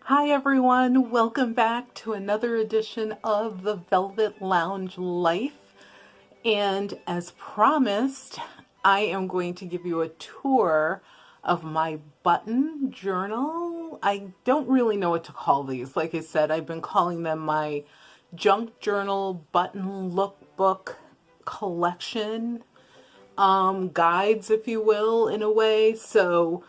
Hi everyone, welcome back to another edition of the Velvet Lounge Life. And as promised, I am going to give you a tour of my button journal. I don't really know what to call these. Like I said, I've been calling them my junk journal button lookbook collection, guides, if you will, in a way. So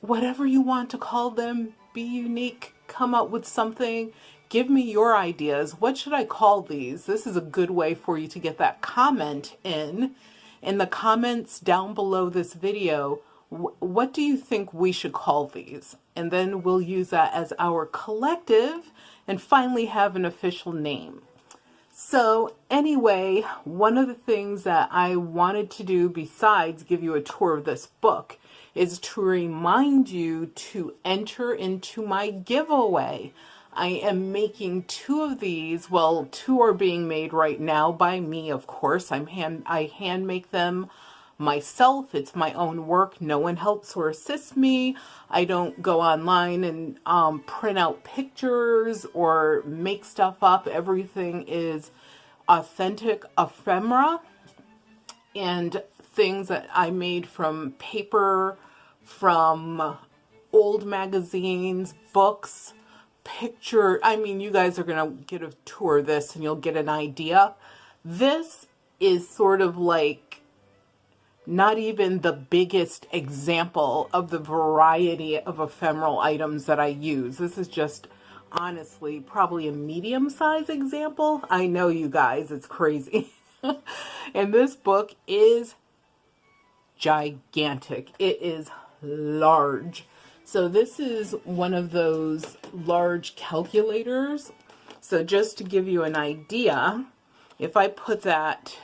whatever you want to call them, be unique, come up with something. Give me your ideas. What should I call these? This is a good way for you to get that comment in the comments down below this video. What do you think we should call these? And then we'll use that as our collective and finally have an official name. So anyway, one of the things that I wanted to do besides give you a tour of this book is to remind you to enter into my giveaway. I am making two of these. Well, two are being made right now by me, of course. I hand make them myself. It's my own work. No one helps or assists me. I don't go online and print out pictures or make stuff up. Everything is authentic ephemera and things that I made from paper, from old magazines, books, I mean, you guys are going to get a tour of this and you'll get an idea. This is sort of like not even the biggest example of the variety of ephemeral items that I use. This is just honestly probably a medium-sized example. I know, you guys, it's crazy. And this book is gigantic. It is large. So this is one of those large calculators. So just to give you an idea, if I put that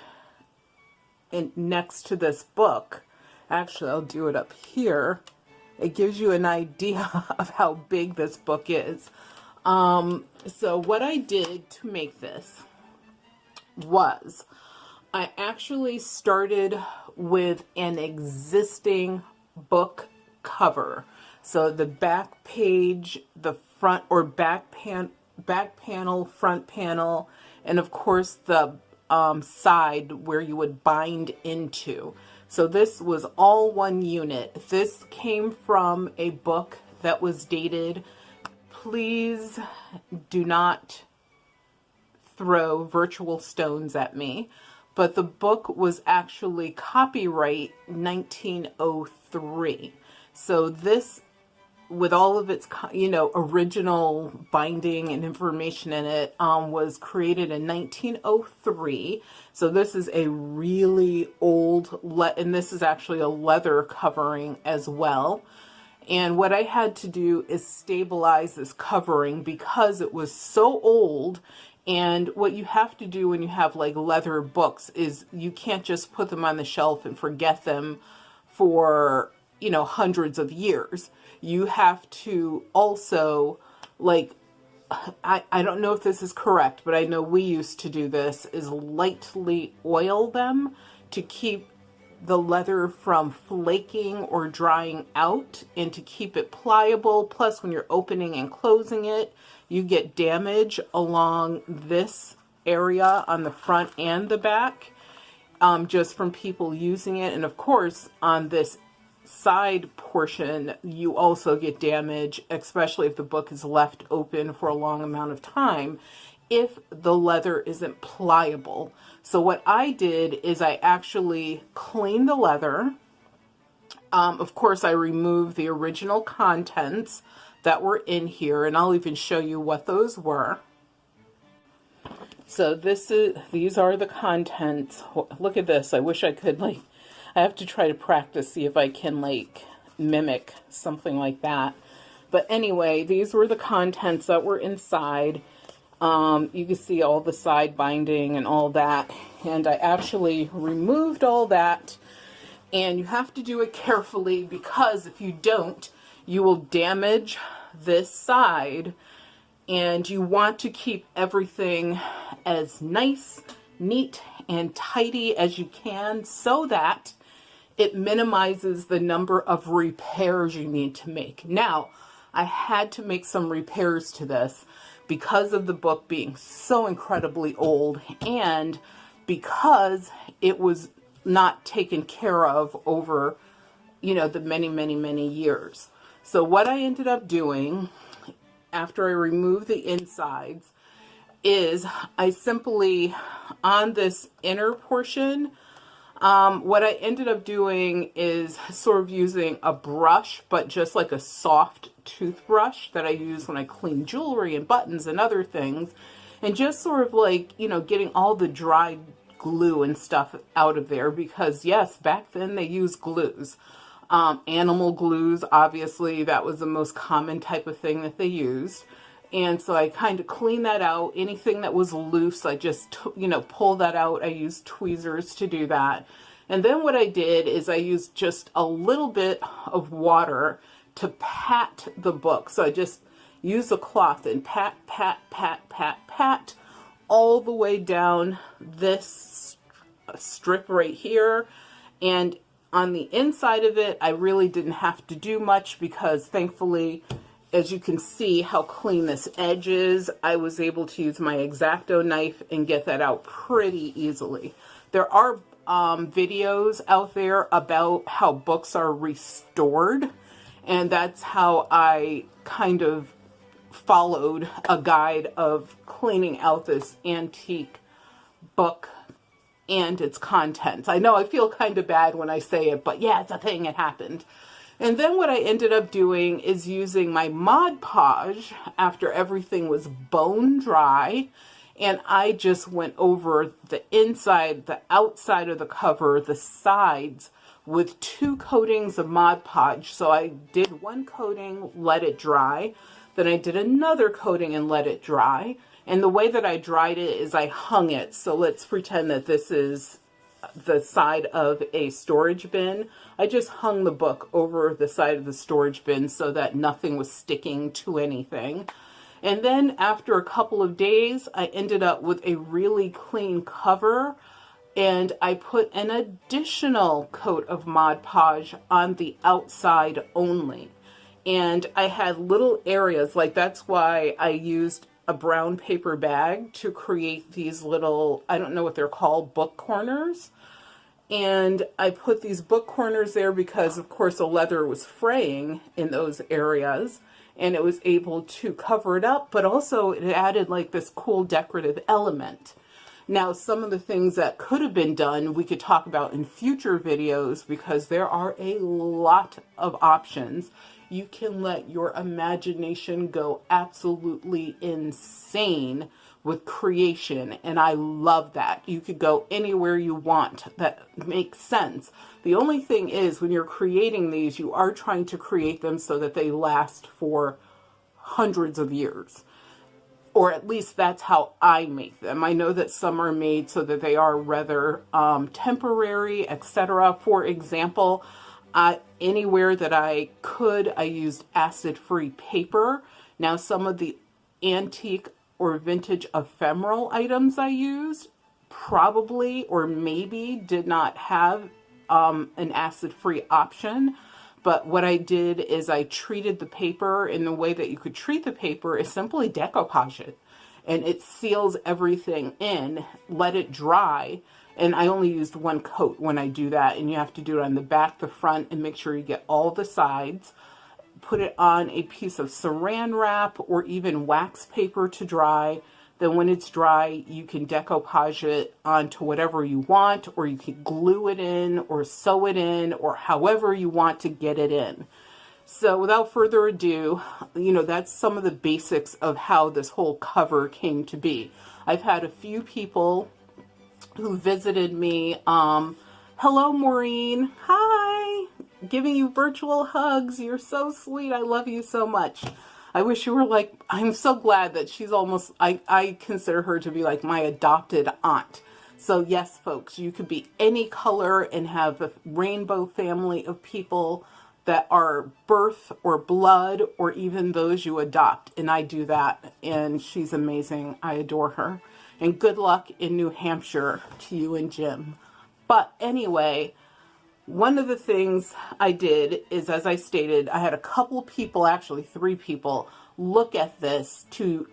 next to this book, actually I'll do it up here, it gives you an idea of how big this book is. So what I did to make this was I actually started with an existing book cover. So the back page, the front or back panel, front panel, and of course the side where you would bind into. So this was all one unit. This came from a book that was dated, please do not throw virtual stones at me, but the book was actually copyright 1903. So this, with all of its, original binding and information in it, was created in 1903. So this is a really old, and this is actually a leather covering as well. And what I had to do is stabilize this covering because it was so old. And what you have to do when you have like leather books is you can't just put them on the shelf and forget them for, hundreds of years. You have to also, like, I don't know if this is correct, but I know we used to do this, is lightly oil them to keep the leather from flaking or drying out and to keep it pliable. Plus, when you're opening and closing it, you get damage along this area on the front and the back, just from people using it. And of course, on this side portion, you also get damage, especially if the book is left open for a long amount of time, if the leather isn't pliable. So what I did is I actually cleaned the leather. Of course, I removed the original contents that were in here, and I'll even show you what those were. So these are the contents. Look at this. I wish I could, I have to try to practice, see if I can mimic something like that. But anyway, these were the contents that were inside. You can see all the side binding and all that. And I actually removed all that. And you have to do it carefully because if you don't, you will damage this side. And you want to keep everything as nice, neat, and tidy as you can so that it minimizes the number of repairs you need to make. Now, I had to make some repairs to this because of the book being so incredibly old and because it was not taken care of over, the many, many, many years. So what I ended up doing after I removed the insides is I simply, on this inner portion, what I ended up doing is sort of using a brush, but just like a soft toothbrush that I use when I clean jewelry and buttons and other things, and just sort of like, getting all the dried glue and stuff out of there, because yes, back then they used glues. Animal glues, obviously, that was the most common type of thing that they used. And so I kind of cleaned that out. Anything that was loose, I just, pull that out. I used tweezers to do that. And then what I did is I used just a little bit of water to pat the book. So I just used a cloth and pat, pat, pat, pat, pat all the way down this strip right here. And on the inside of it, I really didn't have to do much because thankfully, as you can see how clean this edge is, I was able to use my X-Acto knife and get that out pretty easily. There are videos out there about how books are restored, and that's how I kind of followed a guide of cleaning out this antique book and its contents. I know I feel kind of bad when I say it, but yeah, it's a thing, it happened. And then what I ended up doing is using my Mod Podge after everything was bone dry, and I just went over the inside, the outside of the cover, the sides, with 2 coatings of Mod Podge. So I did one coating, let it dry, then I did another coating and let it dry. And the way that I dried it is I hung it. So let's pretend that this is the side of a storage bin. I just hung the book over the side of the storage bin so that nothing was sticking to anything. And then after a couple of days, I ended up with a really clean cover, and I put an additional coat of Mod Podge on the outside only. And I had little areas, like that's why I used a brown paper bag to create these little, I don't know what they're called, book corners. And I put these book corners there because, of course, the leather was fraying in those areas, and it was able to cover it up, but also it added like this cool decorative element. Now, some of the things that could have been done, we could talk about in future videos, because there are a lot of options. You can let your imagination go absolutely insane with creation, and I love that. You could go anywhere you want. That makes sense. The only thing is, when you're creating these, you are trying to create them so that they last for hundreds of years. Or at least that's how I make them. I know that some are made so that they are rather temporary, etc. For example, anywhere that I could, I used acid-free paper. Now, some of the antique or vintage ephemeral items I used probably or maybe did not have an acid-free option. But what I did is I treated the paper, and the way that you could treat the paper is simply decoupage it. And it seals everything in, let it dry. And I only used one coat when I do that. And you have to do it on the back, the front, and make sure you get all the sides. Put it on a piece of saran wrap or even wax paper to dry. Then when it's dry, you can decoupage it onto whatever you want, or you can glue it in or sew it in, or however you want to get it in. So without further ado, that's some of the basics of how this whole cover came to be. I've had a few people who visited me. Hello, Maureen. Hi. Giving you virtual hugs. You're so sweet. I love you so much. I wish you were like, I'm so glad that she's almost, I consider her to be like my adopted aunt. So yes, folks, you could be any color and have a rainbow family of people that are birth or blood, or even those you adopt. And I do that, and she's amazing. I adore her. And good luck in New Hampshire to you and Jim. But anyway, One of the things I did is, as I stated, I had a couple people, actually 3 people, look at this to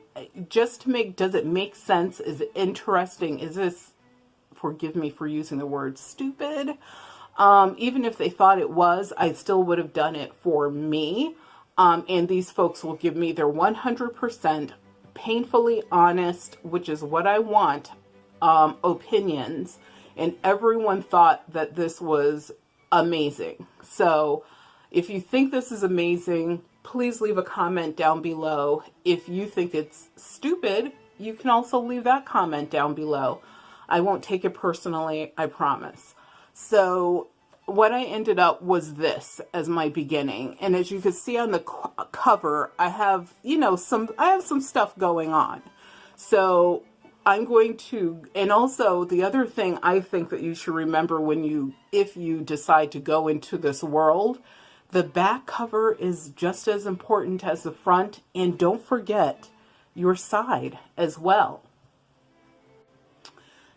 just to make, does it make sense? Is it interesting? Is this, forgive me for using the word stupid? Even if they thought it was, I still would have done it for me. And these folks will give me their 100% painfully honest, which is what I want, opinions. And everyone thought that this was amazing. So if you think this is amazing, please leave a comment down below. If you think it's stupid, you can also leave that comment down below. I won't take it personally, I promise. So what I ended up was this as my beginning. And as you can see on the cover, I have, some stuff going on. So I'm going to, and also the other thing I think that you should remember if you decide to go into this world, the back cover is just as important as the front, and don't forget your side as well.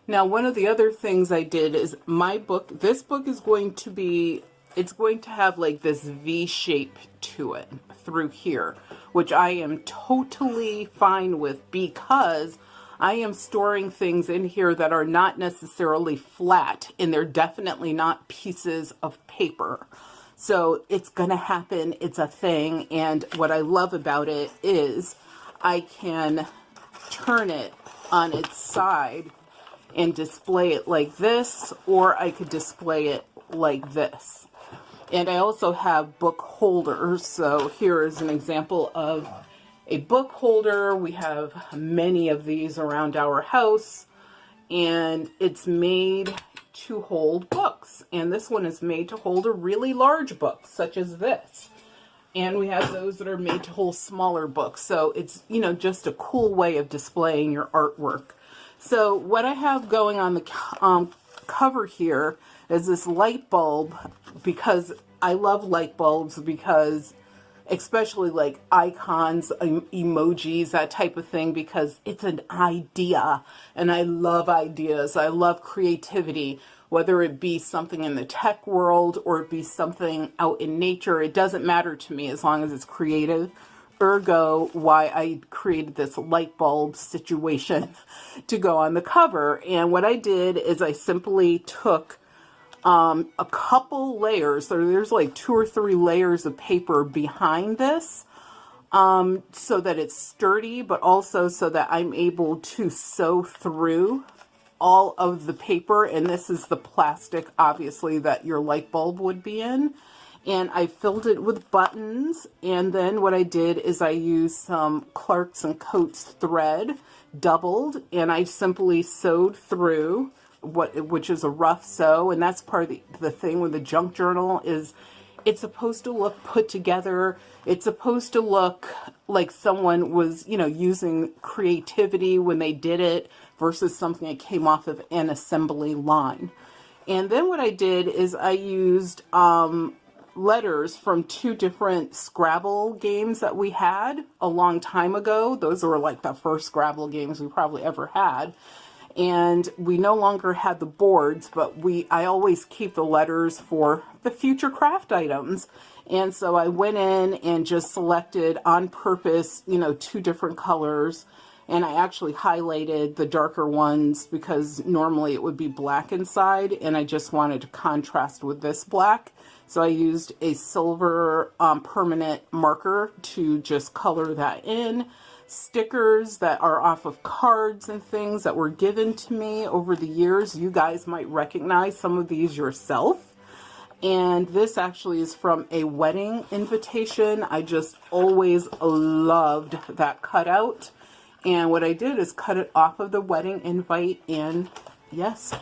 Now, one of the other things I did is this book is going to be, it's going to have like this V shape to it through here, which I am totally fine with because I am storing things in here that are not necessarily flat, and they're definitely not pieces of paper. So it's going to happen. It's a thing. And what I love about it is I can turn it on its side and display it like this, or I could display it like this. And I also have book holders. So here is an example of a book holder. We have many of these around our house, and it's made to hold books. And this one is made to hold a really large book, such as this. And we have those that are made to hold smaller books. So it's, just a cool way of displaying your artwork. So what I have going on the cover here is this light bulb, because I love light bulbs, because especially like icons, emojis, that type of thing, because it's an idea, and I love ideas. I love creativity, whether it be something in the tech world or it be something out in nature. It doesn't matter to me as long as it's creative. Ergo, why I created this light bulb situation to go on the cover. And what I did is I simply took a couple layers. So there's like 2 or 3 layers of paper behind this, so that it's sturdy, but also so that I'm able to sew through all of the paper. And this is the plastic, obviously, that your light bulb would be in. And I filled it with buttons. And then what I did is I used some Clarks and Coates thread, doubled, and I simply sewed through which is a rough sew. And that's part of the thing with the junk journal, is it's supposed to look put together. It's supposed to look like someone was, using creativity when they did it, versus something that came off of an assembly line. And then what I did is I used letters from 2 different Scrabble games that we had a long time ago. Those were like the first Scrabble games we probably ever had. And we no longer had the boards, but I always keep the letters for the future craft items. And so I went in and just selected on purpose, 2 different colors. And I actually highlighted the darker ones because normally it would be black inside, and I just wanted to contrast with this black. So I used a silver permanent marker to just color that in. Stickers that are off of cards and things that were given to me over the years. You guys might recognize some of these yourself. And this actually is from a wedding invitation. I just always loved that cutout. And what I did is cut it off of the wedding invite and, yes,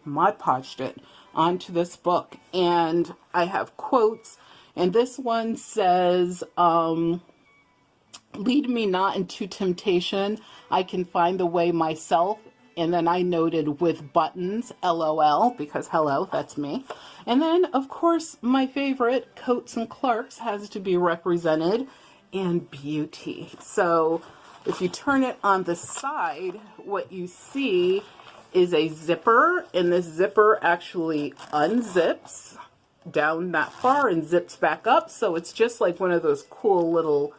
Mod Podged it onto this book. And I have quotes. And this one says, lead me not into temptation. I can find the way myself. And then I noted with buttons, LOL, because hello, that's me. And then, of course, my favorite, Coates and Clarks, has to be represented, and beauty. So if you turn it on the side, what you see is a zipper, and this zipper actually unzips. down that far and zips back up. So it's just like one of those cool little,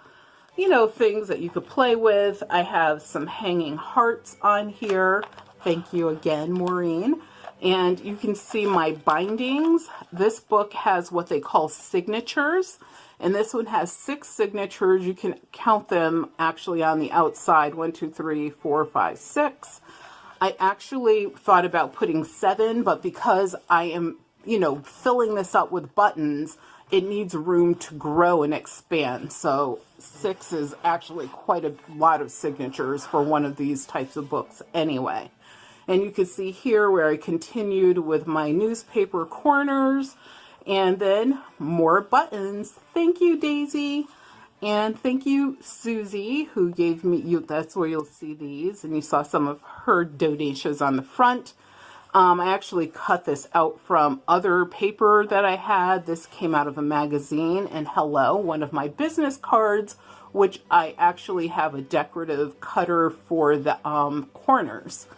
you know, things that you could play with. I have some hanging hearts on here. Thank you again, Maureen. And you can see my bindings. This book has what they call signatures. And this one has 6 signatures. You can count them actually on the outside. 1, 2, 3, 4, 5, 6. I actually thought about putting 7, but because I am, you know, filling this up with buttons, it needs room to grow and expand. So 6 is actually quite a lot of signatures for one of these types of books anyway. And you can see here where I continued with my newspaper corners, and then more buttons. Thank you, Daisy. And thank you, Susie, who gave me, that's where you'll see these. And you saw some of her donations on the front. I actually cut this out from other paper that I had. This came out of a magazine. And hello, one of my business cards, which I actually have a decorative cutter for the corners.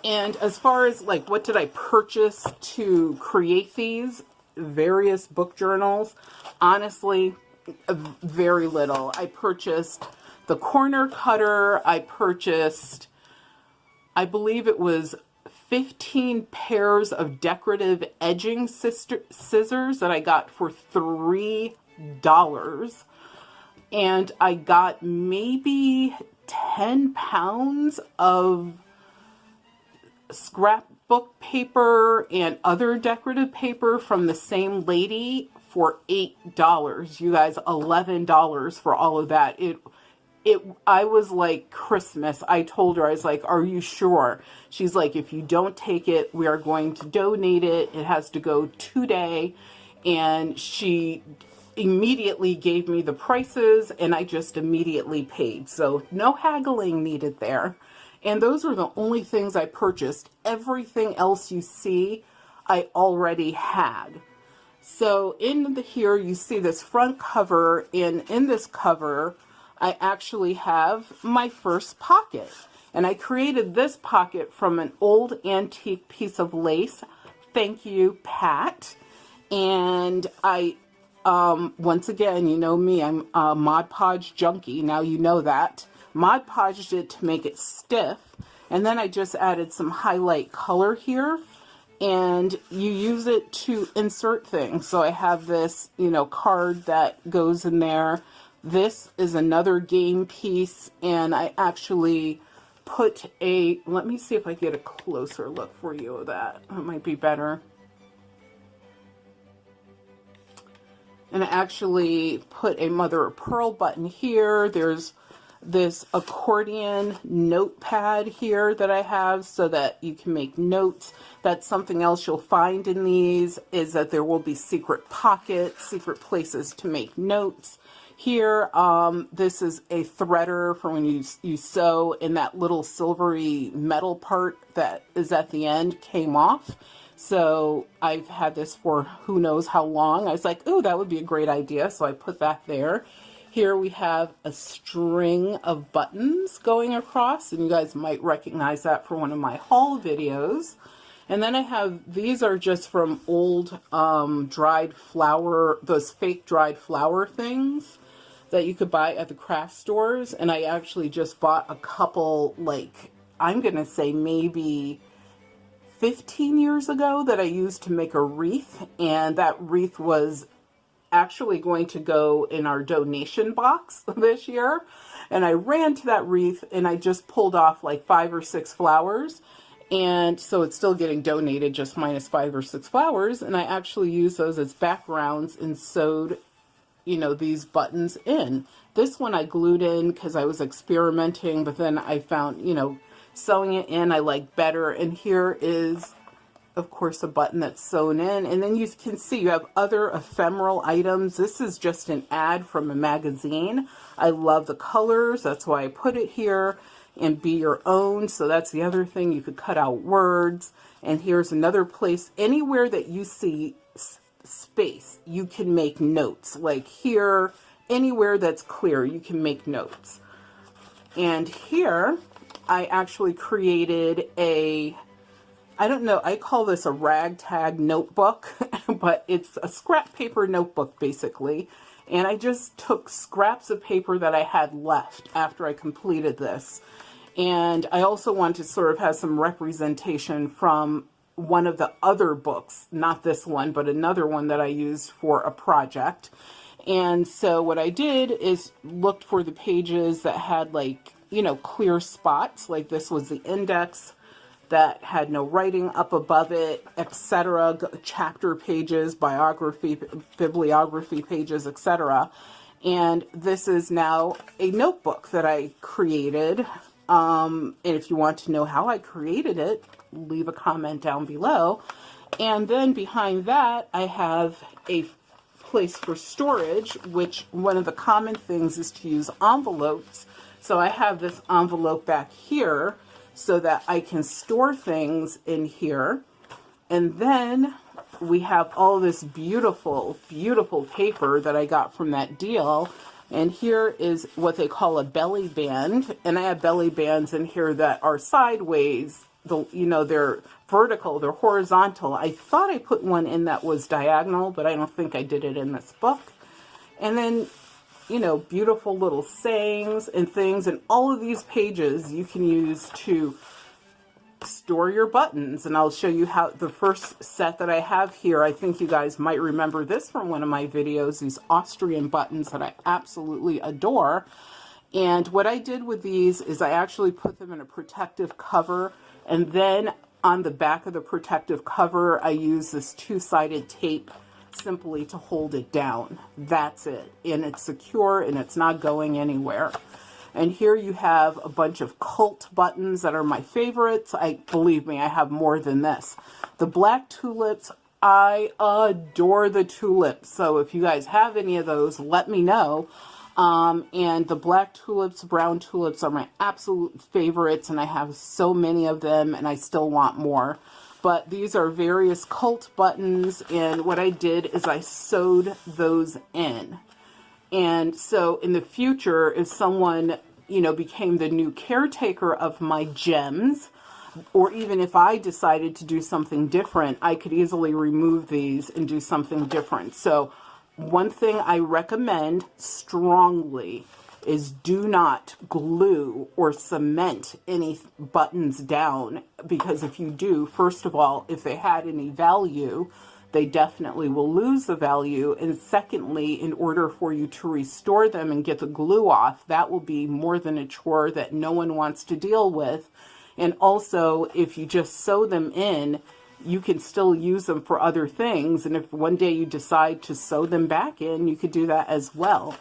And as far as like what did I purchase to create these various book journals, honestly, very little. I purchased the corner cutter. I purchased, I believe it was 15 pairs of decorative edging scissors that I got for $3. And I got maybe 10 pounds of scrapbook paper and other decorative paper from the same lady for $8. You guys, $11 for all of that. I was like Christmas. I told her, I was like, are you sure? She's like, if you don't take it, we are going to donate it. It has to go today. And she immediately gave me the prices, and I just immediately paid. So no haggling needed there. And those are the only things I purchased. Everything else you see, I already had. So in here, you see this front cover, and in this cover, I actually have my first pocket. And I created this pocket from an old antique piece of lace. Thank you, Pat. And I, once again, you know me, I'm a Mod Podge junkie. Now you know that. Mod Podged it to make it stiff, and then I just added some highlight color here, and you use it to insert things. So I have this, you know, card that goes in there. This is another game piece, and I actually put a, let me see if I get a closer look for you of that. It might be better. And I actually put a mother of pearl button here. There's this accordion notepad here that I have so that you can make notes. That's something else you'll find in these, is that there will be secret pockets, secret places to make notes. Here, this is a threader for when you sew, and that little silvery metal part that is at the end came off. So I've had this for who knows how long. I was like, oh, that would be a great idea. So I put that there. Here we have a string of buttons going across, and you guys might recognize that from one of my haul videos. And then I have, these are just from old dried flower, those fake dried flower things that you could buy at the craft stores. And I actually just bought a couple, like, I'm going to say maybe 15 years ago, that I used to make a wreath. And that wreath was actually going to go in our donation box this year, and I ran to that wreath and I just pulled off like 5 or 6 flowers, and so it's still getting donated, just minus 5 or 6 flowers, and I actually used those as backgrounds and sewed, you know, these buttons in. This one I glued in because I was experimenting, but then I found, you know, sewing it in I like better. And here is, of course, a button that's sewn in, and then you can see you have other ephemeral items. This is just an ad from a magazine. I love the colors, that's why I put it here. And be your own, so that's the other thing. You could cut out words. And here's another place, anywhere that you see space, you can make notes. Like here, anywhere that's clear, you can make notes. And here, I actually created a I don't know, I call this a ragtag notebook, but it's a scrap paper notebook basically. And I just took scraps of paper that I had left after I completed this. And I also wanted to sort of have some representation from one of the other books, not this one, but another one that I used for a project. And so what I did is looked for the pages that had, like, you know, clear spots, like this was the index that had no writing up above it, etc., chapter pages, biography, bibliography pages, etc. And this is now a notebook that I created. And if you want to know how I created it, leave a comment down below. And then behind that, I have a place for storage, which one of the common things is to use envelopes. So I have this envelope back here so that I can store things in here. And then we have all this beautiful, beautiful paper that I got from that deal. And here is what they call a belly band. And I have belly bands in here that are sideways. You know, they're vertical, they're horizontal. I thought I put one in that was diagonal, but I don't think I did it in this book. And then, you know, beautiful little sayings and things. And all of these pages you can use to store your buttons. And I'll show you how the first set that I have here. I think you guys might remember this from one of my videos, these Austrian buttons that I absolutely adore. And what I did with these is I actually put them in a protective cover, and then on the back of the protective cover I use this two-sided tape simply to hold it down. That's it. And it's secure and it's not going anywhere. And here you have a bunch of cult buttons that are my favorites. Believe me, I have more than this. The black tulips, I adore the tulips. So if you guys have any of those, let me know. And the black tulips, brown tulips are my absolute favorites, and I have so many of them, and I still want more. But these are various cult buttons, and what I did is I sewed those in. And so in the future, if someone, you know, became the new caretaker of my gems, or even if I decided to do something different, I could easily remove these and do something different. So one thing I recommend strongly is do not glue or cement any buttons down, because if you do, first of all, if they had any value, they definitely will lose the value. And secondly, in order for you to restore them and get the glue off, that will be more than a chore that no one wants to deal with. And also, if you just sew them in, you can still use them for other things. And if one day you decide to sew them back in, you could do that as well.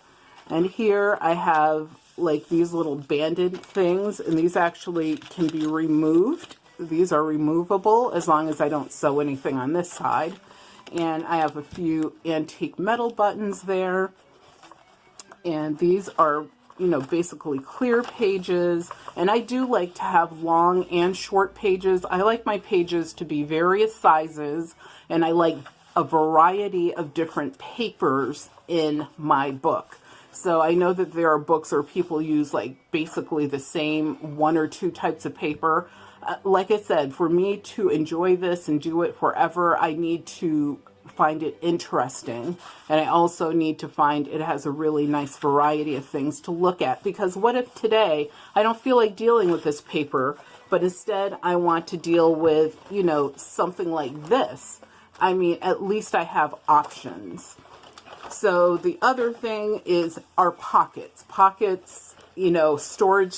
And here I have like these little banded things, and these actually can be removed. These are removable as long as I don't sew anything on this side. And I have a few antique metal buttons there. And these are, you know, basically clear pages. And I do like to have long and short pages. I like my pages to be various sizes, and I like a variety of different papers in my book. So I know that there are books where people use like basically the same one or two types of paper. Like I said, for me to enjoy this and do it forever, I need to find it interesting. And I also need to find it has a really nice variety of things to look at. Because what if today I don't feel like dealing with this paper, but instead I want to deal with, you know, something like this? I mean, at least I have options. So the other thing is our pockets. Pockets, you know, storage.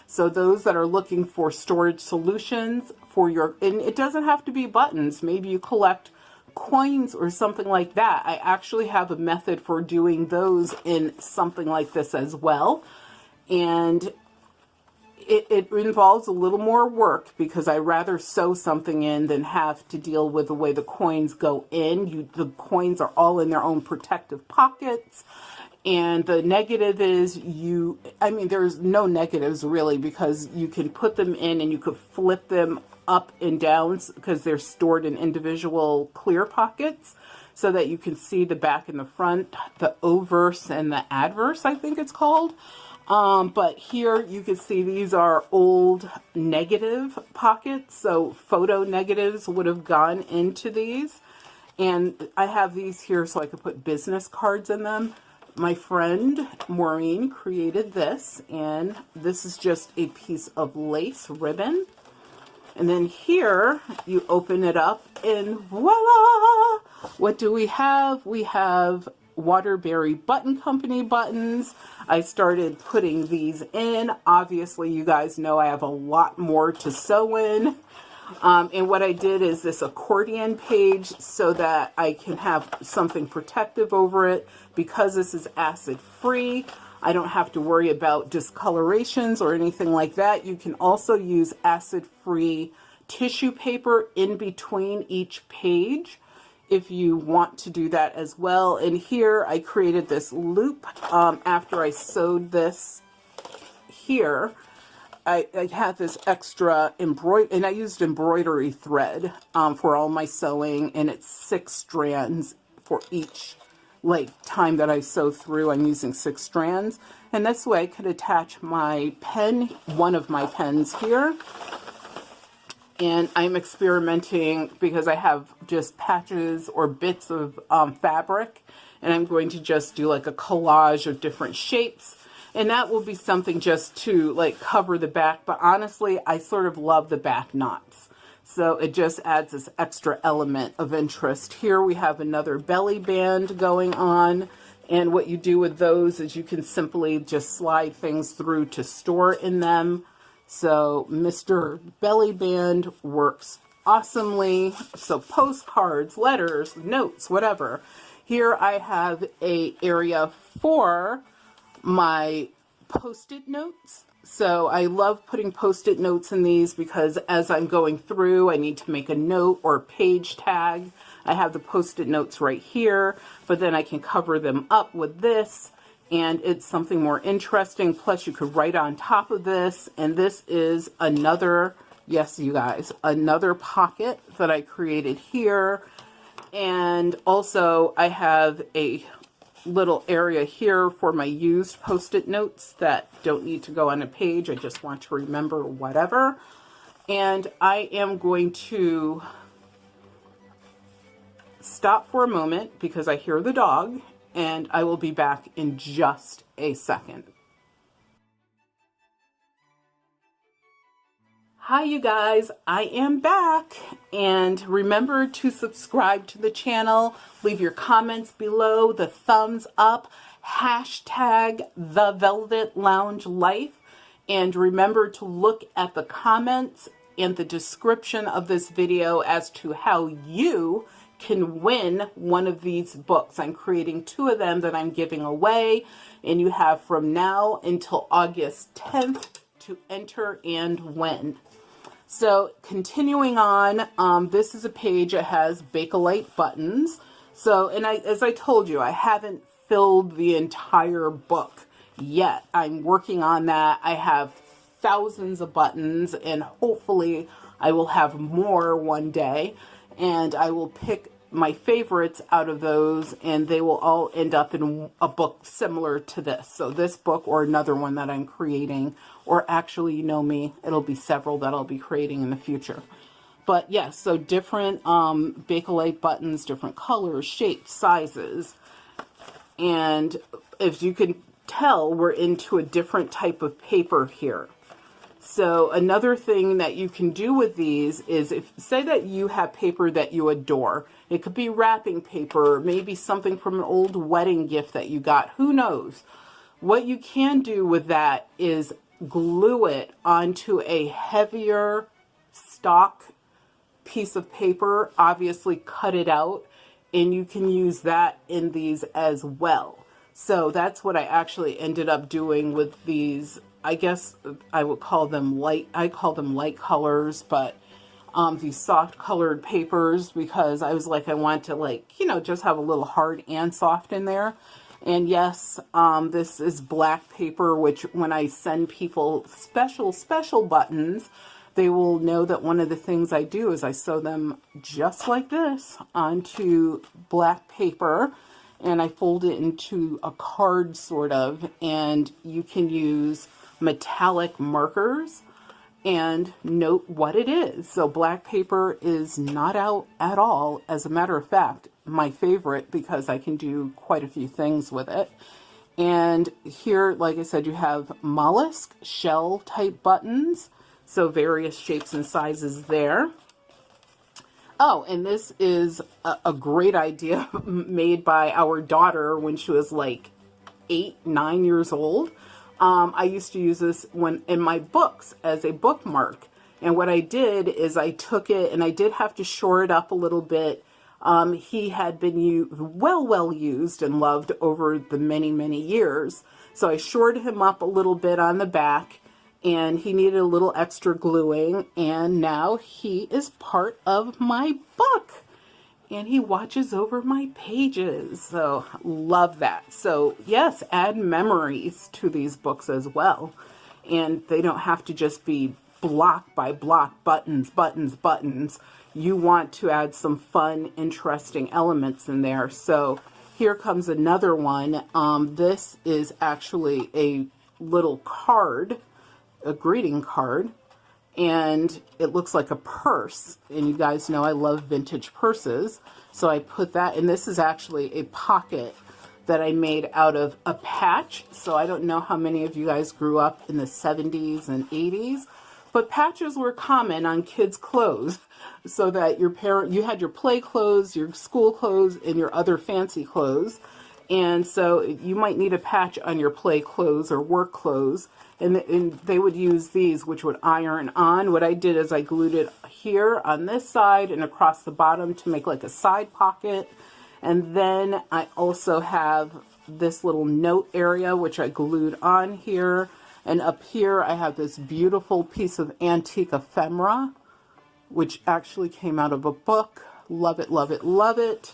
So those that are looking for storage solutions for your, and it doesn't have to be buttons. Maybe you collect coins or something like that. I actually have a method for doing those in something like this as well. And it involves a little more work because I rather sew something in than have to deal with the way the coins go in. The coins are all in their own protective pockets. And the negative is I mean, there's no negatives really, because you can put them in and you could flip them up and down because they're stored in individual clear pockets so that you can see the back and the front, the obverse and the adverse, I think it's called. But here you can see these are old negative pockets. So photo negatives would have gone into these. And I have these here so I could put business cards in them. My friend Maureen created this, and this is just a piece of lace ribbon. And then here you open it up and voila! What do we have? We have Waterbury Button Company buttons. I started putting these in. Obviously, you guys know I have a lot more to sew in. And what I did is this accordion page so that I can have something protective over it. Because this is acid free, I don't have to worry about discolorations or anything like that. You can also use acid free tissue paper in between each page if you want to do that as well. And here I created this loop after I sewed this here. I had this extra embroidery, and I used embroidery thread for all my sewing, and it's 6 strands for each time that I sew through. I'm using 6 strands, and this way I could attach my pen, one of my pens here. And I'm experimenting because I have just patches or bits of fabric, and I'm going to just do like a collage of different shapes. And that will be something just to like cover the back. But honestly, I sort of love the back knots. So it just adds this extra element of interest. Here we have another belly band going on. And what you do with those is you can simply just slide things through to store in them. So Mr. Belly Band works awesomely. So postcards, letters, notes, whatever. Here I have a area for my post-it notes. So I love putting post-it notes in these because as I'm going through, I need to make a note or page tag. I have the post-it notes right here, but then I can cover them up with this, and it's something more interesting. Plus you could write on top of this, and this is another, yes, you guys, another pocket that I created here. And also I have a little area here for my used post-it notes that don't need to go on a page. I just want to remember whatever. And I am going to stop for a moment because I hear the dog, and I will be back in just a second. Hi you guys, I am back, and remember to subscribe to the channel, leave your comments below, the thumbs up, hashtag the Velvet Lounge Life, and remember to look at the comments and the description of this video as to how you can win one of these books. I'm creating 2 of them that I'm giving away, and you have from now until August 10th to enter and win. So continuing on, this is a page that has Bakelite buttons. So, and as I told you, I haven't filled the entire book yet. I'm working on that. I have thousands of buttons, and hopefully I will have more one day. And I will pick my favorites out of those, and they will all end up in a book similar to this. So this book or another one that I'm creating, or actually, you know me, it'll be several that I'll be creating in the future. But yes, so different Bakelite buttons, different colors, shapes, sizes. And if you can tell, we're into a different type of paper here. So another thing that you can do with these is, if say that you have paper that you adore, it could be wrapping paper, maybe something from an old wedding gift that you got, who knows. What you can do with that is glue it onto a heavier stock piece of paper, obviously cut it out, and you can use that in these as well. So that's what I actually ended up doing with these. I guess I would call them light, I call them light colors, but these soft colored papers, because I was like, I want to, like, you know, just have a little hard and soft in there. And yes, this is black paper, which when I send people special buttons, they will know that one of the things I do is I sew them just like this onto black paper. and I fold it into a card sort of, and you can use metallic markers and note what it is. So black paper is not out at all. As a matter of fact, my favorite, because I can do quite a few things with it. And here, like I said, you have mollusk shell type buttons. So various shapes and sizes there. Oh, and this is a great idea made by our daughter when she was like 8, 9 years old. I used to use this when in my books as a bookmark. And what I did is I took it, and I did have to shore it up a little bit. He had been well used and loved over the many, many years. So I shored him up a little bit on the back, and he needed a little extra gluing. And now he is part of my book. And he watches over my pages. So love that. So yes, add memories to these books as well. And they don't have to just be block by block, buttons, buttons, buttons. You want to add some fun, interesting elements in there. So here comes another one. This is actually a little card, a greeting card. And it looks like a purse, and you guys know I love vintage purses, so I put that, and this is actually a pocket that I made out of a patch. So I don't know how many of you guys grew up in the 70s and 80s, but patches were common on kids' clothes, so that you had your play clothes, your school clothes, and your other fancy clothes. And so you might need a patch on your play clothes or work clothes. And they would use these, which would iron on. What I did is I glued it here on this side and across the bottom to make like a side pocket. And then I also have this little note area, which I glued on here. And up here, I have this beautiful piece of antique ephemera, which actually came out of a book. Love it, love it, love it.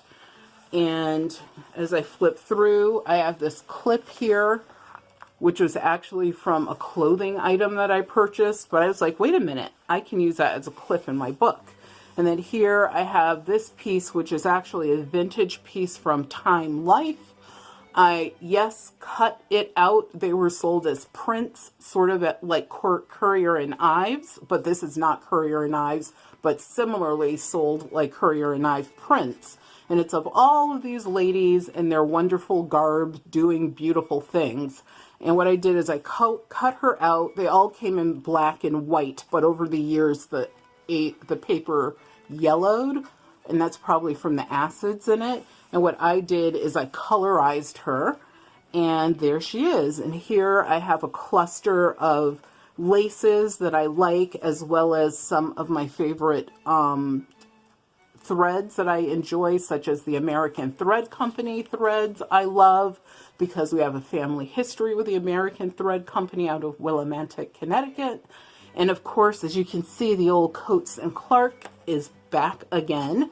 And as I flip through, I have this clip here, which was actually from a clothing item that I purchased. But I was like, wait a minute, I can use that as a clip in my book. And then here I have this piece, which is actually a vintage piece from Time Life. I, yes, cut it out. They were sold as prints, sort of at like Currier and Ives, but this is not Currier and Ives, but similarly sold like Currier and Ives prints. And it's of all of these ladies in their wonderful garb doing beautiful things. And what I did is I cut her out. They all came in black and white, but over the years the paper yellowed, and that's probably from the acids in it. And what I did is I colorized her, and there she is. And here I have a cluster of laces that I like, as well as some of my favorite threads that I enjoy, such as the American Thread Company threads I love, because we have a family history with the American Thread Company out of Willimantic, Connecticut. And of course, as you can see, the old Coates and Clark is back again.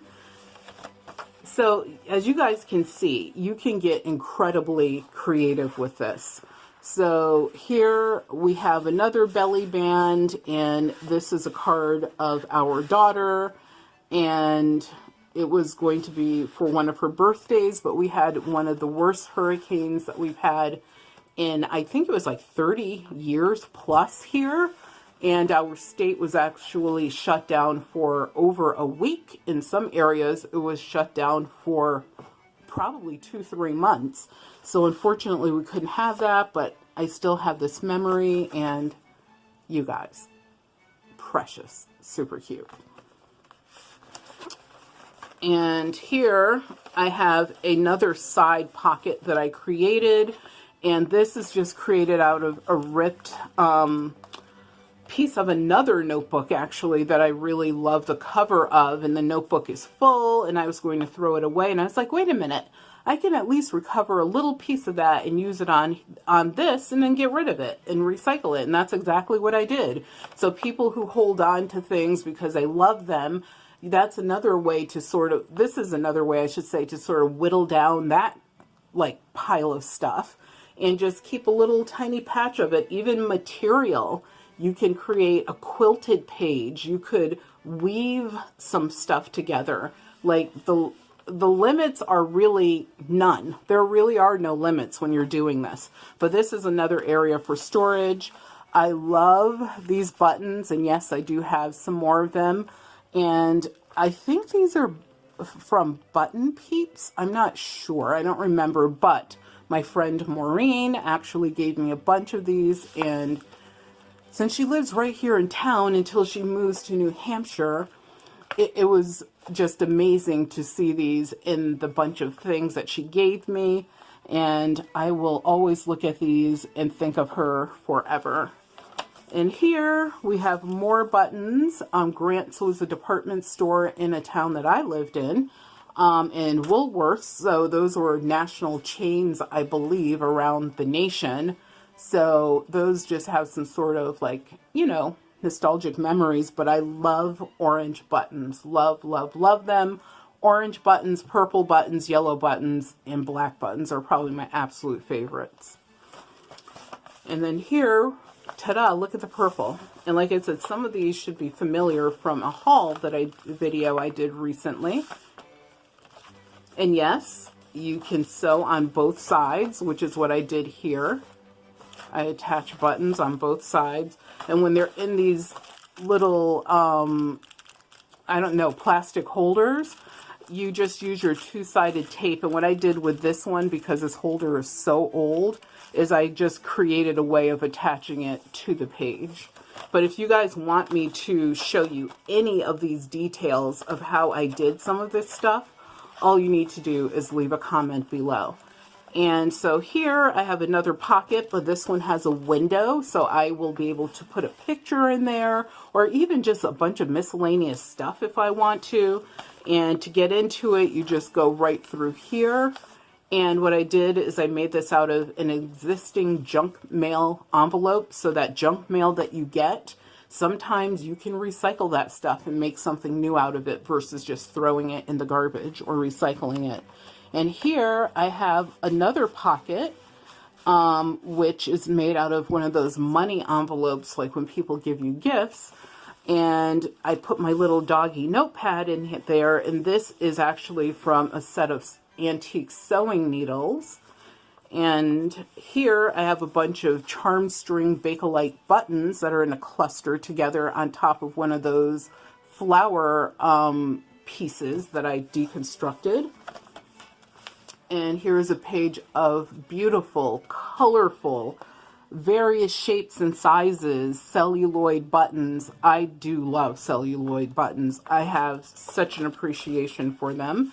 So as you guys can see, you can get incredibly creative with this. So here we have another belly band, and this is a card of our daughter, and it was going to be for one of her birthdays, but we had one of the worst hurricanes that we've had in, I think it was like 30 years plus here. And our state was actually shut down for over a week. In some areas, it was shut down for probably 2-3 months. So unfortunately, we couldn't have that, but I still have this memory, and you guys, precious, super cute. And here I have another side pocket that I created, and this is just created out of a ripped piece of another notebook, actually, that I really love the cover of, and the notebook is full, and I was going to throw it away, and I was like, wait a minute, I can at least recover a little piece of that and use it on this, and then get rid of it and recycle it. And that's exactly what I did. So people who hold on to things because they love them, that's another way to this is another way, I should say, to sort of whittle down that like pile of stuff and just keep a little tiny patch of it. Even material, you can create a quilted page. You could weave some stuff together, like the limits are really none. There really are no limits when you're doing this. But this is another area for storage. I love these buttons, and yes, I do have some more of them. And I think these are from Button Peeps. I'm not sure. I don't remember, but my friend Maureen actually gave me a bunch of these, and since she lives right here in town until she moves to New Hampshire, it was just amazing to see these in the bunch of things that she gave me, and I will always look at these and think of her forever. And here we have more buttons. Grant's was a department store in a town that I lived in Woolworths. So those were national chains, I believe, around the nation. So those just have some sort of like, you know, nostalgic memories. But I love orange buttons. Love, love, love them. Orange buttons, purple buttons, yellow buttons, and black buttons are probably my absolute favorites. And then here, ta-da, look at the purple. And like I said, some of these should be familiar from a haul video I did recently. And yes, you can sew on both sides, which is what I did here. I attach buttons on both sides. And when they're in these little, I don't know, plastic holders, you just use your two-sided tape. And what I did with this one, because this holder is so old, is I just created a way of attaching it to the page. But if you guys want me to show you any of these details of how I did some of this stuff, all you need to do is leave a comment below. And so here I have another pocket, but this one has a window, so I will be able to put a picture in there, or even just a bunch of miscellaneous stuff if I want to. And to get into it, you just go right through here. And what I did is I made this out of an existing junk mail envelope, so that junk mail that you get, sometimes you can recycle that stuff and make something new out of it versus just throwing it in the garbage or recycling it. And here I have another pocket, which is made out of one of those money envelopes, like when people give you gifts. And I put my little doggy notepad in there, and this is actually from a set of antique sewing needles. And here I have a bunch of charm string Bakelite buttons that are in a cluster together on top of one of those flower pieces that I deconstructed. And here's a page of beautiful, colorful, various shapes and sizes celluloid buttons. I do love celluloid buttons. I have such an appreciation for them.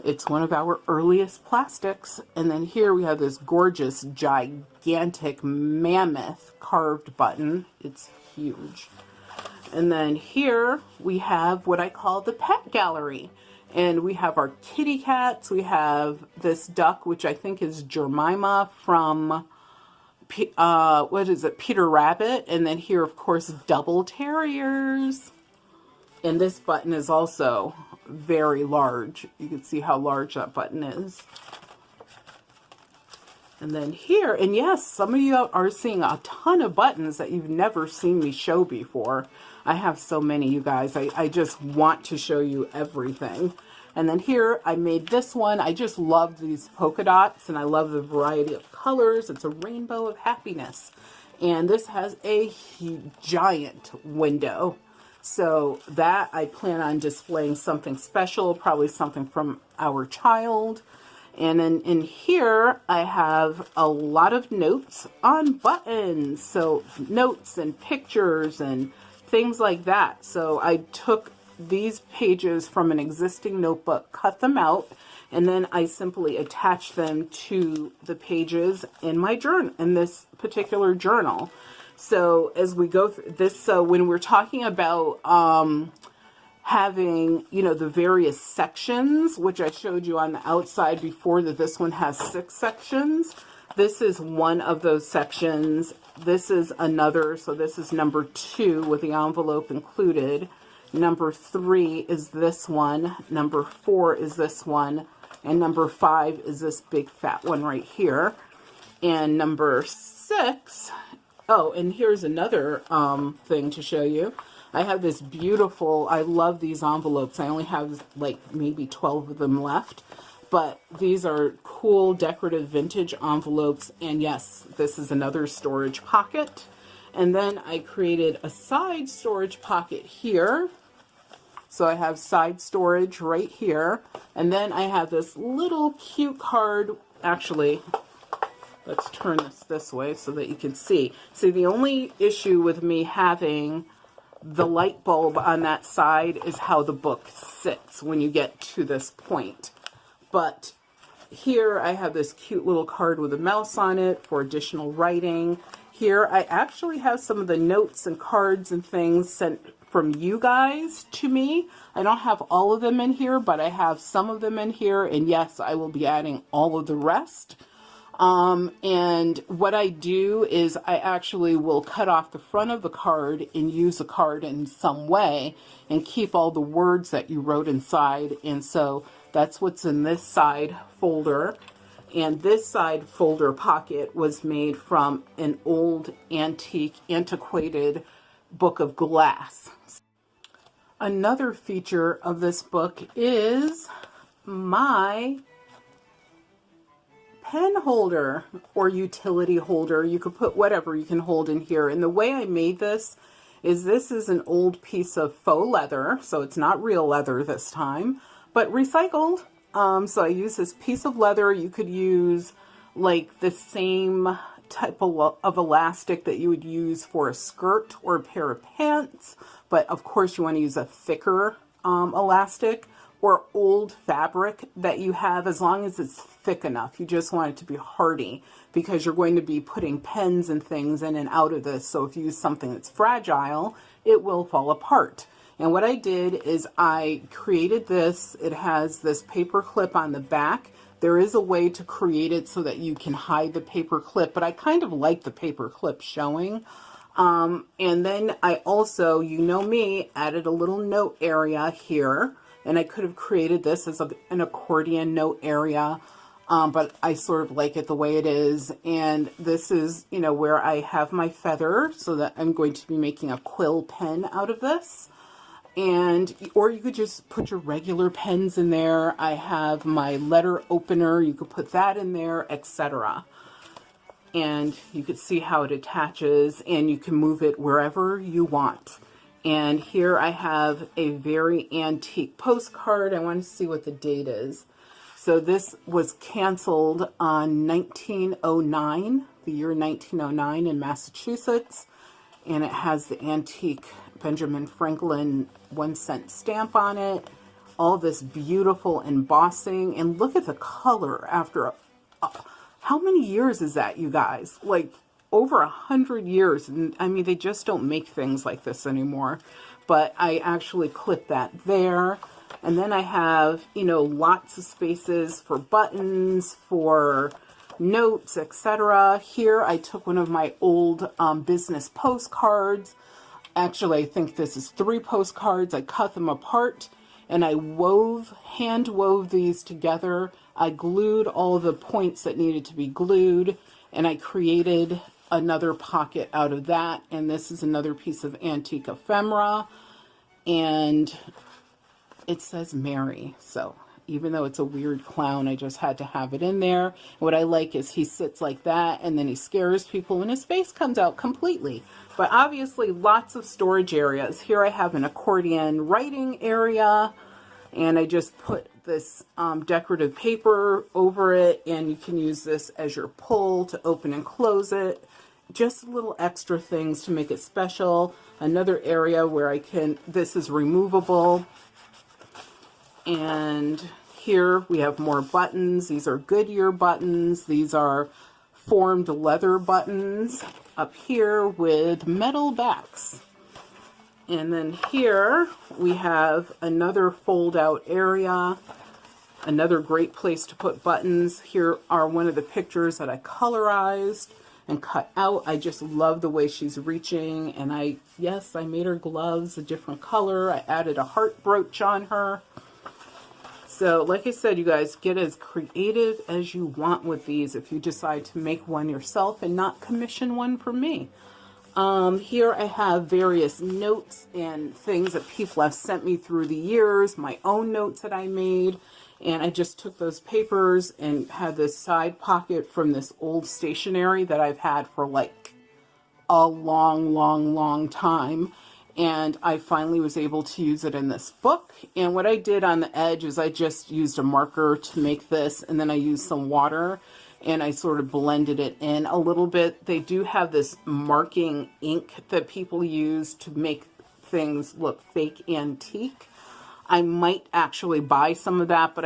It's one of our earliest plastics. And then here we have this gorgeous, gigantic, mammoth carved button. It's huge. And then here we have what I call the pet gallery. And we have our kitty cats. We have this duck, which I think is Jemima from, what is it, Peter Rabbit. And then here, of course, double terriers. And this button is also very large. You can see how large that button is. And then here, and yes, some of you are seeing a ton of buttons that you've never seen me show before. I have so many, you guys. I just want to show you everything. And then here, I made this one. I just love these polka dots, and I love the variety of colors. It's a rainbow of happiness. And this has a giant window. So that I plan on displaying something special, probably something from our child. And then in here, I have a lot of notes on buttons. So notes and pictures and things like that. So I took these pages from an existing notebook, cut them out, and then I simply attached them to the pages in my journal, in this particular journal. So as we go through this, so when we're talking about having, you know, the various sections, which I showed you on the outside before, that this one has 6 sections. This is one of those sections. This is another, so this is number 2 with the envelope included. Number 3 is this one. Number 4 is this one. And number 5 is this big fat one right here. And number 6, oh, and here's another thing to show you. I have this beautiful, I love these envelopes. I only have like maybe 12 of them left, but these are cool decorative vintage envelopes. And yes, this is another storage pocket. And then I created a side storage pocket here. So I have side storage right here. And then I have this little cute card. Actually, let's turn this way so that you can see. See, the only issue with me having the light bulb on that side is how the book sits when you get to this point. But here I have this cute little card with a mouse on it for additional writing. Here I actually have some of the notes and cards and things sent from you guys to me. I don't have all of them in here, but I have some of them in here. And yes, I will be adding all of the rest. And what I do is I actually will cut off the front of the card and use the card in some way and keep all the words that you wrote inside. And so that's what's in this side folder. And this side folder pocket was made from an old antiquated book of glass. Another feature of this book is my pen holder or utility holder. You could put whatever you can hold in here. And the way I made this is an old piece of faux leather. So it's not real leather this time, but recycled. So I use this piece of leather. You could use like the same type of elastic that you would use for a skirt or a pair of pants. But of course you want to use a thicker elastic or old fabric that you have, as long as it's thick enough. You just want it to be hardy because you're going to be putting pens and things in and out of this. So if you use something that's fragile, it will fall apart. And what I did is I created this. It has this paper clip on the back. There is a way to create it so that you can hide the paper clip, but I kind of like the paper clip showing. And then I also, you know me, added a little note area here. And I could have created this as an accordion note area, but I sort of like it the way it is. And this is, you know, where I have my feather, so that I'm going to be making a quill pen out of this. And, or you could just put your regular pens in there. I have my letter opener. You could put that in there, etc. And you could see how it attaches, and you can move it wherever you want. And here I have a very antique postcard. I want to see what the date is. So this was canceled on 1909, the year 1909 in Massachusetts. And it has the antique Benjamin Franklin 1-cent stamp on it. All this beautiful embossing. And look at the color after how many years is that, you guys? Like over 100 years. And I mean, they just don't make things like this anymore. But I actually clipped that there. And then I have, you know, lots of spaces for buttons, for notes, etc. Here I took one of my old business postcards. Actually, I think this is 3 postcards. I cut them apart and I hand wove these together. I glued all the points that needed to be glued, and I created another pocket out of that. And this is another piece of antique ephemera, and it says Mary. So even though it's a weird clown, I just had to have it in there. What I like is he sits like that, and then he scares people and his face comes out completely. But obviously lots of storage areas. Here I have an accordion writing area, and I just put this decorative paper over it, and you can use this as your pull to open and close it. Just little extra things to make it special. Another area where I can, this is removable. And here we have more buttons. These are Goodyear buttons. These are formed leather buttons up here with metal backs. And then here we have another fold out area. Another great place to put buttons. Here are one of the pictures that I colorized and cut out. I just love the way she's reaching. And yes, I made her gloves a different color. I added a heart brooch on her. So like I said, you guys, get as creative as you want with these if you decide to make one yourself and not commission one from me. Here I have various notes and things that people have sent me through the years, my own notes that I made, and I just took those papers and had this side pocket from this old stationery that I've had for like a long time, and I finally was able to use it in this book. And what I did on the edge is I just used a marker to make this, and then I used some water and I sort of blended it in a little bit. They do have this marking ink that people use to make things look fake antique. I might actually buy some of that, but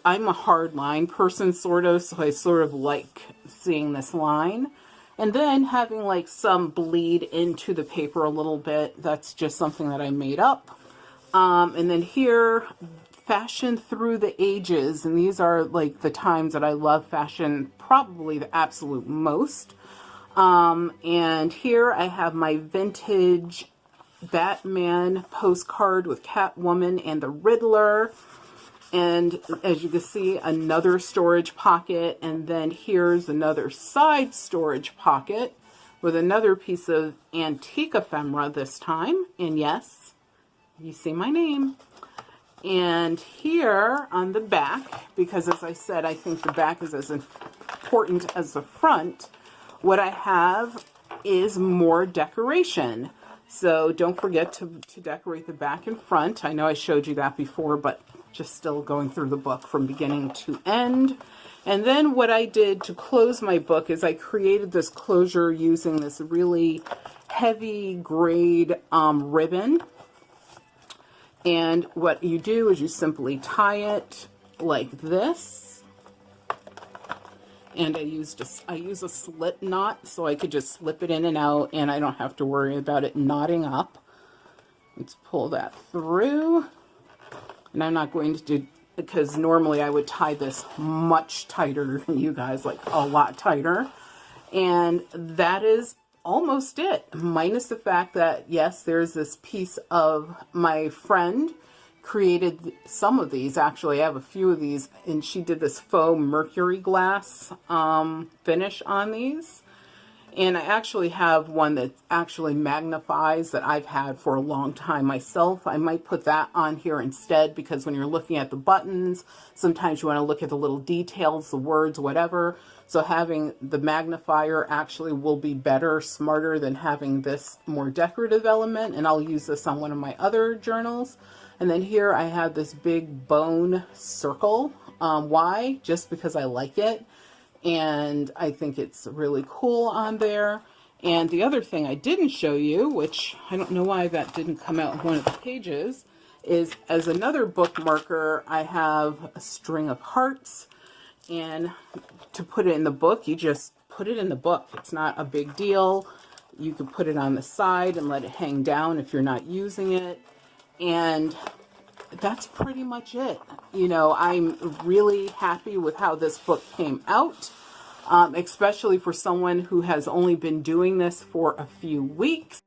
I'm a hard line person sort of, so I sort of like seeing this line. And then having like some bleed into the paper a little bit. That's just something that I made up. And then here, fashion through the ages. And these are like the times that I love fashion, probably the absolute most. And here I have my vintage Batman postcard with Catwoman and the Riddler. And as you can see, another storage pocket, and then here's another side storage pocket with another piece of antique ephemera this time. And yes, you see my name. And here on the back, because as I said, I think the back is as important as the front, what I have is more decoration. So don't forget to decorate the back and front. I know I showed you that before, but just still going through the book from beginning to end. And then what I did to close my book is I created this closure using this really heavy grade ribbon. And what you do is you simply tie it like this. And I use a slip knot so I could just slip it in and out, and I don't have to worry about it knotting up. Let's pull that through. And I'm not going to do, because normally I would tie this much tighter than you guys, like a lot tighter. And that is almost it, minus the fact that, yes, there's this piece of my friend created some of these. Actually, I have a few of these, and she did this faux mercury glass finish on these. And I actually have one that actually magnifies that I've had for a long time myself. I might put that on here instead, because when you're looking at the buttons, sometimes you want to look at the little details, the words, whatever. So having the magnifier actually will be better, smarter than having this more decorative element. And I'll use this on one of my other journals. And then here I have this big bone circle. Why? Just because I like it. And I think it's really cool on there. And the other thing I didn't show you, which I don't know why that didn't come out in one of the pages, is as another bookmarker, I have a string of hearts. And to put it in the book, you just put it in the book. It's not a big deal. You can put it on the side and let it hang down if you're not using it. And that's pretty much it. You know, I'm really happy with how this book came out, especially for someone who has only been doing this for a few weeks.